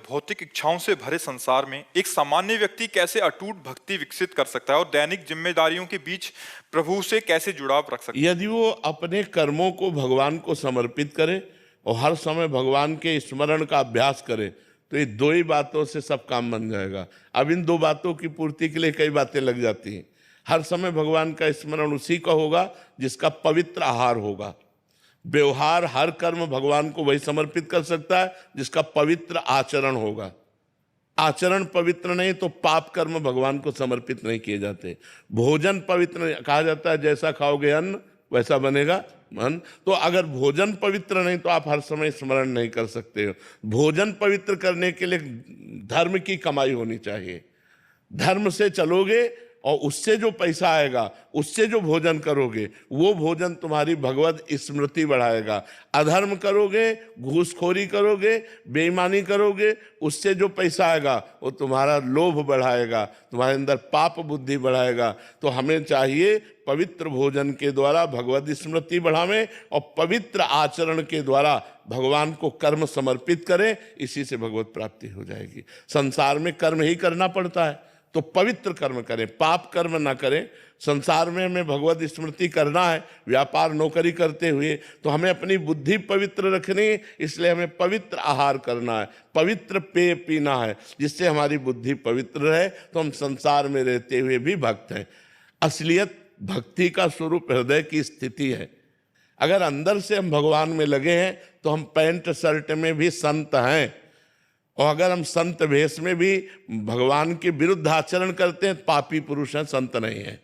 भौतिक इच्छाओं से भरे संसार में एक सामान्य व्यक्ति कैसे अटूट भक्ति विकसित कर सकता है और दैनिक जिम्मेदारियों के बीच प्रभु से कैसे जुड़ाव रख सकता है? यदि वो अपने कर्मों को भगवान को समर्पित करे और हर समय भगवान के स्मरण का अभ्यास करे तो ये दो ही बातों से सब काम बन जाएगा। अब इन दो बातों की पूर्ति के लिए कई बातें लग जाती हैं। हर समय भगवान का स्मरण उसी का होगा जिसका पवित्र आहार होगा। व्यवहार हर कर्म भगवान को वही समर्पित कर सकता है जिसका पवित्र आचरण होगा। आचरण पवित्र नहीं तो पाप कर्म भगवान को समर्पित नहीं किए जाते। भोजन पवित्र कहा जाता है, जैसा खाओगे अन्न वैसा बनेगा मन। तो अगर भोजन पवित्र नहीं तो आप हर समय स्मरण नहीं कर सकते हो। भोजन पवित्र करने के लिए धर्म की कमाई होनी चाहिए। धर्म से चलोगे और उससे जो पैसा आएगा, उससे जो भोजन करोगे, वो भोजन तुम्हारी भगवत स्मृति बढ़ाएगा। अधर्म करोगे, घूसखोरी करोगे, बेईमानी करोगे, उससे जो पैसा आएगा वो तुम्हारा लोभ बढ़ाएगा, तुम्हारे अंदर पाप बुद्धि बढ़ाएगा। तो हमें चाहिए पवित्र भोजन के द्वारा भगवत स्मृति बढ़ावें और पवित्र आचरण के द्वारा भगवान को कर्म समर्पित करें। इसी से भगवत प्राप्ति हो जाएगी। संसार में कर्म ही करना पड़ता है तो पवित्र कर्म करें, पाप कर्म ना करें। संसार में हमें भगवत स्मृति करना है, व्यापार नौकरी करते हुए, तो हमें अपनी बुद्धि पवित्र रखनी है। इसलिए हमें पवित्र आहार करना है, पवित्र पेय पीना है, जिससे हमारी बुद्धि पवित्र रहे। तो हम संसार में रहते हुए भी भक्त हैं। असलियत भक्ति का स्वरूप हृदय की स्थिति है। अगर अंदर से हम भगवान में लगे हैं तो हम पैंट शर्ट में भी संत हैं, और अगर हम संत वेश में भी भगवान के विरुद्ध आचरण करते हैं पापी पुरुष हैं, संत नहीं है।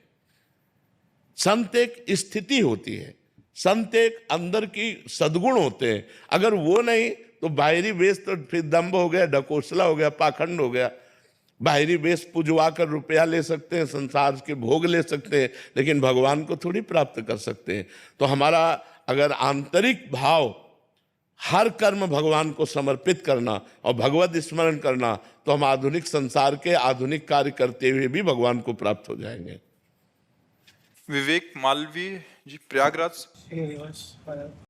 संत एक स्थिति होती है, संत एक अंदर की सद्गुण होते हैं। अगर वो नहीं तो बाहरी वेश तो फिर दंभ हो गया, ढकोसला हो गया, पाखंड हो गया। बाहरी वेश पुजवा कर रुपया ले सकते हैं, संसार के भोग ले सकते हैं, लेकिन भगवान को थोड़ी प्राप्त कर सकते हैं। तो हमारा अगर आंतरिक भाव हर कर्म भगवान को समर्पित करना और भगवत स्मरण करना, तो हम आधुनिक संसार के आधुनिक कार्य करते हुए भी भगवान को प्राप्त हो जाएंगे। विवेक मालवीय जी, प्रयागराज।